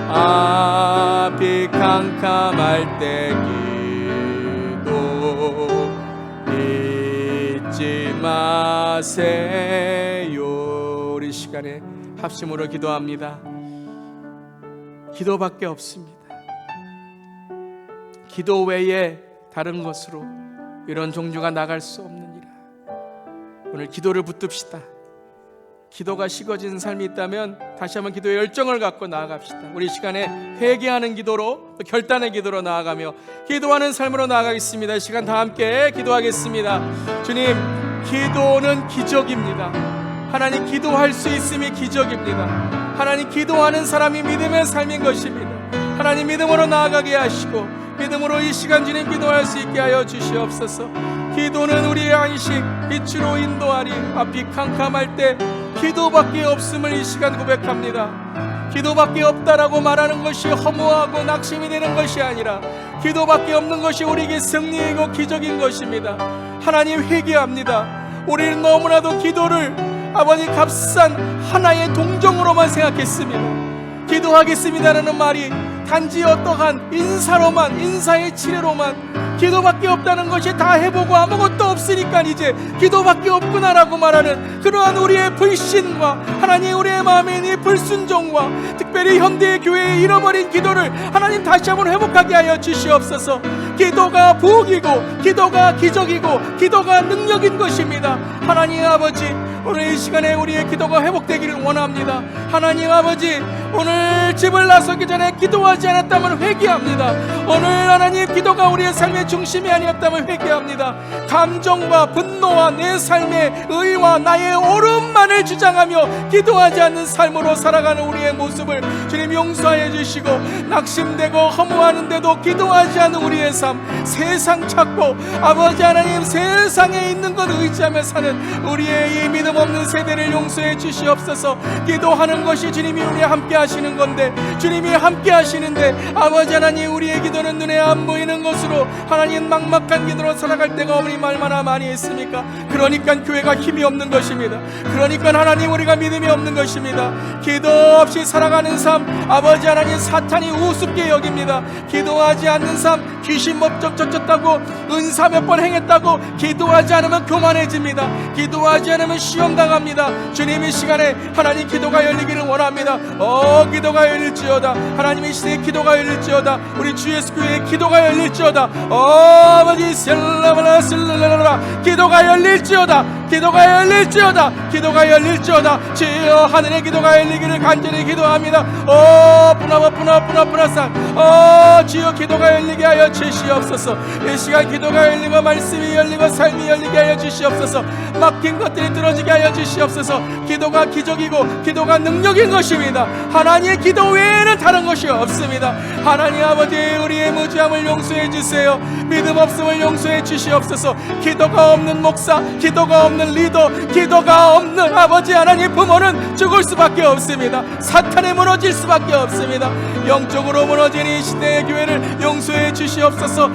앞이 캄캄할 때 기도 잊지 마세요. 우리 시간에 합심으로 기도합니다. 기도밖에 없습니다. 기도 외에 다른 것으로 이런 종교가 나갈 수 없느니라. 오늘 기도를 붙듭시다. 기도가 식어진 삶이 있다면 다시 한번 기도의 열정을 갖고 나아갑시다. 우리 시간에 회개하는 기도로, 또 결단의 기도로 나아가며 기도하는 삶으로 나아가겠습니다. 이 시간 다 함께 기도하겠습니다. 주님, 기도는 기적입니다. 하나님, 기도할 수 있음이 기적입니다. 하나님, 기도하는 사람이 믿음의 삶인 것입니다. 하나님, 믿음으로 나아가게 하시고 믿음으로 이 시간 주님 기도할 수 있게 하여 주시옵소서. 기도는 우리의 안식, 빛으로 인도하리. 앞이 캄캄할 때 기도밖에 없음을 이 시간 고백합니다. 기도밖에 없다라고 말하는 것이 허무하고 낙심이 되는 것이 아니라 기도밖에 없는 것이 우리에게 승리이고 기적인 것입니다. 하나님, 회개합니다. 우리는 너무나도 기도를 아버지 값싼 하나의 동정으로만 생각했습니다. 기도하겠습니다라는 말이 단지 어떠한 인사로만, 인사의 치레로만, 기도밖에 없다는 것이 다 해보고 아무것도 없으니까 이제 기도밖에 없구나라고 말하는 그러한 우리의 불신과 하나님, 우리의 마음에 있는 불순종과 특별히 현대의 교회에 잃어버린 기도를 하나님 다시 한번 회복하게 하여 주시옵소서. 기도가 부흥이고 기도가 기적이고 기도가 능력인 것입니다. 하나님 아버지, 오늘 이 시간에 우리의 기도가 회복되기를 원합니다. 하나님 아버지, 오늘 집을 나서기 전에 기도하지 않았다면 회개합니다. 오늘 하나님, 기도가 우리의 삶의 중심이 아니었다면 회개합니다. 감정과 분노와 내 삶의 의와 나의 옳음만을 주장하며 기도하지 않는 삶으로 살아가는 우리의 모습을 주님 용서하여 주시고, 낙심되고 허무하는데도 기도하지 않는 우리의 삶, 세상 찾고 아버지 하나님, 세상에 있는 것 의지하며 사는 우리의 이 믿음 없는 세대를 용서해 주시옵소서. 기도하는 것이 주님이 우리와 함께 하시는 건데, 주님이 함께 하시는데 아버지 하나님, 우리의 기도는 눈에 안 보이는 것으로 하나님 막막한 기도로 살아갈 때가 우리 얼마나 많이 있습니까? 그러니까 교회가 힘이 없는 것입니다. 그러니까 하나님, 우리가 믿음이 없는 것입니다. 기도 없이 살아가는 삶, 아버지 하나님, 사탄이 우습게 여깁니다. 기도하지 않는 삶, 귀신 법적 젖혔다고, 은사 몇 번 행했다고 기도하지 않으면 교만해집니다. 기도하지 않으면 시험당합니다. 주님, 이 시간에 하나님, 기도가 열리기를 원합니다. 기도가 열릴지어다. 하나님, 이 시대에 기도가 열릴지어다. 우리 주 예수 교회에 기도가 열릴지어다. 아버지, 슬라슬라슬라라, 기도가 열릴지어다. 기도가 열릴지어다. 기도가 열릴지어다. 주여, 하늘의 기도가 열리기를 간절히 기도합니다. 뿌나산, 주여, 기도가 열리게 하여 주시옵소서. 이 시간 기도가 열리고 말씀이 열리고 삶이 열리게 하여 주시옵소서. 막힌 것들이 뚫어지게 하여 주시옵소서. 기도가 기적이고 기도가 능력인 것입니다. 하나님의 기도 외에는 다른 것이 없습니다. 하나님 아버지, 우리의 무지함을 용서해 주세요. 믿음 없음을 용서해 주시옵소서. 기도가 없는 목사, 기도가 없는 리더, 기도가 없는 아버지 하나님 부모는 죽을 수밖에 없습니다. 사탄에 무너질 수밖에 없습니다. 영적으로 무너진 이 시대의 교회를 용서해 주시옵소서.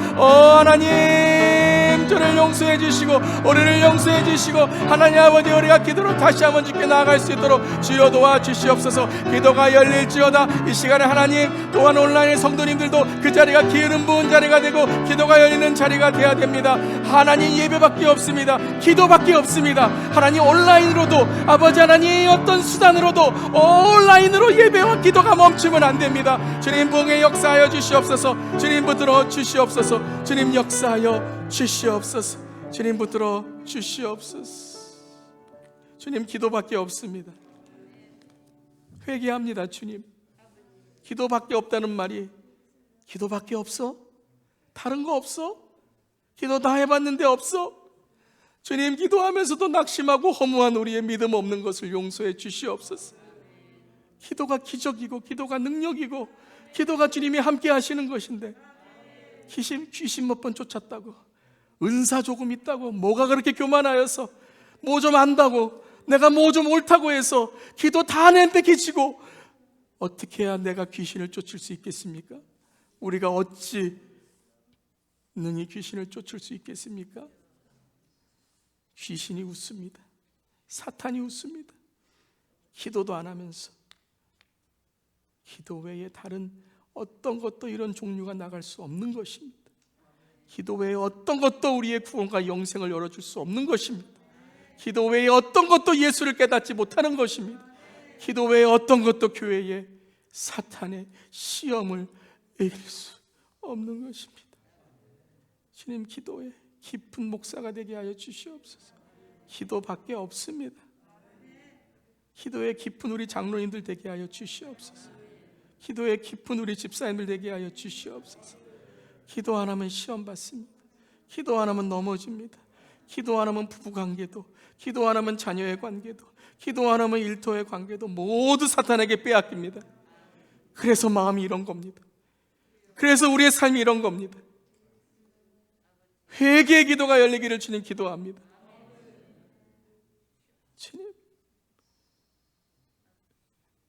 하나님, 저를 용서해 주시고 우리를 용서해 주시고, 하나님 아버지, 우리가 기도로 다시 한번 주께 나아갈 수 있도록 주여 도와주시옵소서. 기도가 열릴지어다. 이 시간에 하나님, 또한 온라인의 성도님들도 그 자리가 기름 부은 자리가 되고 기도가 열리는 자리가 되어야 됩니다. 하나님, 예배밖에 없습니다. 기도밖에 없습니다. 하나님, 온라인으로도 아버지 하나님, 어떤 수단으로도 온라인으로 예배와 기도가 멈추면 안 됩니다. 주님, 부흥의 역사하여 주시옵소서. 주님, 붙들어 주시옵소서. 주님, 역사하여 주시옵소서. 주님, 붙들어 주시옵소서. 주님, 기도밖에 없습니다. 회개합니다. 주님, 기도밖에 없다는 말이, 기도밖에 없어? 다른 거 없어? 기도 다 해봤는데 없어? 주님, 기도하면서도 낙심하고 허무한 우리의 믿음 없는 것을 용서해 주시옵소서. 기도가 기적이고 기도가 능력이고 기도가 주님이 함께 하시는 것인데, 귀신 몇 번 쫓았다고, 은사 조금 있다고, 뭐가 그렇게 교만하여서 뭐 좀 안다고 내가 뭐 좀 옳다고 해서 기도 다 nenpe키치고 어떻게 해야 내가 귀신을 쫓을 수 있겠습니까? 우리가 어찌 능히 귀신을 쫓을 수 있겠습니까? 귀신이 웃습니다. 사탄이 웃습니다. 기도도 안 하면서. 기도 외에 다른 어떤 것도 이런 종류가 나갈 수 없는 것입니다. 기도 외에 어떤 것도 우리의 구원과 영생을 열어줄 수 없는 것입니다. 기도 외에 어떤 것도 예수를 깨닫지 못하는 것입니다. 기도 외에 어떤 것도 교회에 사탄의 시험을 이길 수 없는 것입니다. 주님, 기도에 깊은 목사가 되게 하여 주시옵소서. 기도밖에 없습니다. 기도에 깊은 우리 장로님들 되게 하여 주시옵소서. 기도에 깊은 우리 집사님들 되게 하여 주시옵소서. 기도 안 하면 시험 받습니다. 기도 안 하면 넘어집니다. 기도 안 하면 부부관계도, 기도 안 하면 자녀의 관계도, 기도 안 하면 일터의 관계도 모두 사탄에게 빼앗깁니다. 그래서 마음이 이런 겁니다. 그래서 우리의 삶이 이런 겁니다. 회개의 기도가 열리기를 주님 기도합니다. 주님,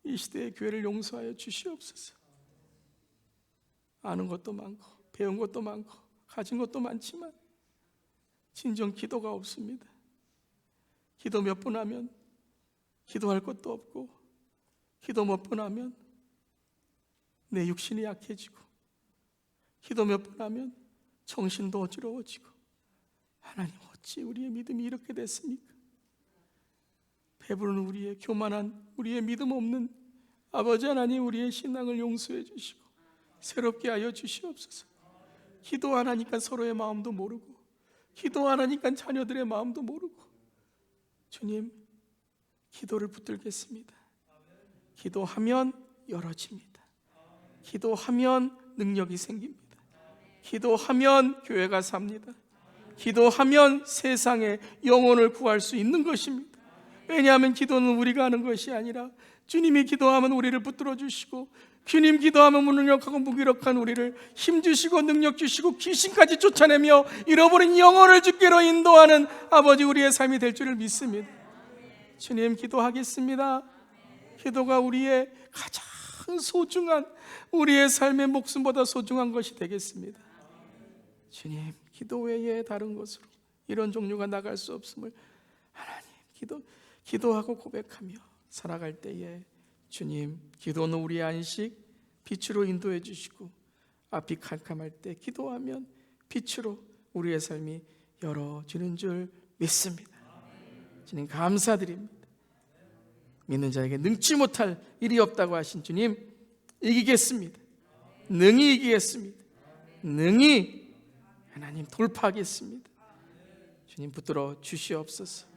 이 시대의 교회를 용서하여 주시옵소서. 아는 것도 많고 배운 것도 많고 가진 것도 많지만 진정 기도가 없습니다. 기도 몇 번 하면 기도할 것도 없고, 기도 몇 번 하면 내 육신이 약해지고, 기도 몇 번 하면 정신도 어지러워지고. 하나님, 어찌 우리의 믿음이 이렇게 됐습니까? 배부른 우리의 교만한 우리의 믿음 없는 아버지 하나님, 우리의 신앙을 용서해 주시고 새롭게 하여 주시옵소서. 기도 안 하니까 서로의 마음도 모르고, 기도 안 하니까 자녀들의 마음도 모르고. 주님, 기도를 붙들겠습니다. 기도하면 열어집니다. 기도하면 능력이 생깁니다. 기도하면 교회가 삽니다. 기도하면 세상의 영혼을 구할 수 있는 것입니다. 왜냐하면 기도는 우리가 하는 것이 아니라 주님이 기도하면 우리를 붙들어 주시고, 주님 기도하면 무능력하고 무기력한 우리를 힘주시고 능력 주시고 귀신까지 쫓아내며 잃어버린 영혼을 주께로 인도하는 아버지, 우리의 삶이 될 줄을 믿습니다. 주님, 기도하겠습니다. 기도가 우리의 가장 소중한, 우리의 삶의 목숨보다 소중한 것이 되겠습니다. 주님, 기도 외에 다른 것으로 이런 종류가 나갈 수 없음을 하나님, 기도하고 고백하며 살아갈 때에 주님, 기도는 우리의 안식, 빛으로 인도해 주시고, 앞이 캄캄할 때 기도하면 빛으로 우리의 삶이 열어지는 줄 믿습니다. 주님, 감사드립니다. 믿는 자에게 능치 못할 일이 없다고 하신 주님, 이기겠습니다. 능히 이기겠습니다. 능히 하나님 돌파하겠습니다. 주님, 붙들어 주시옵소서.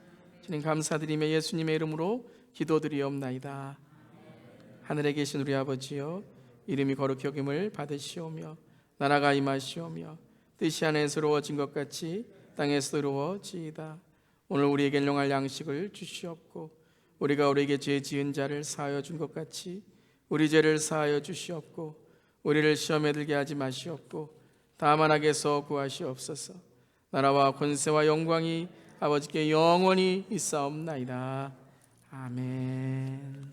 주님, 감사드리며 예수님의 이름으로 기도드리옵나이다. 하늘에 계신 우리 아버지여, 이름이 거룩히 여김을 받으시오며 나라가 임하시오며 뜻이 하늘에서 이루어진 것 같이 땅에서도 이루어지이다. 오늘 우리에게 일용할 양식을 주시옵고, 우리가 우리에게 죄 지은 자를 사하여 준 것 같이 우리 죄를 사하여 주시옵고, 우리를 시험에 들게 하지 마시옵고 다만 악에서 구하시옵소서. 나라와 권세와 영광이 아버지께 영원히 있사옵나이다. 아멘.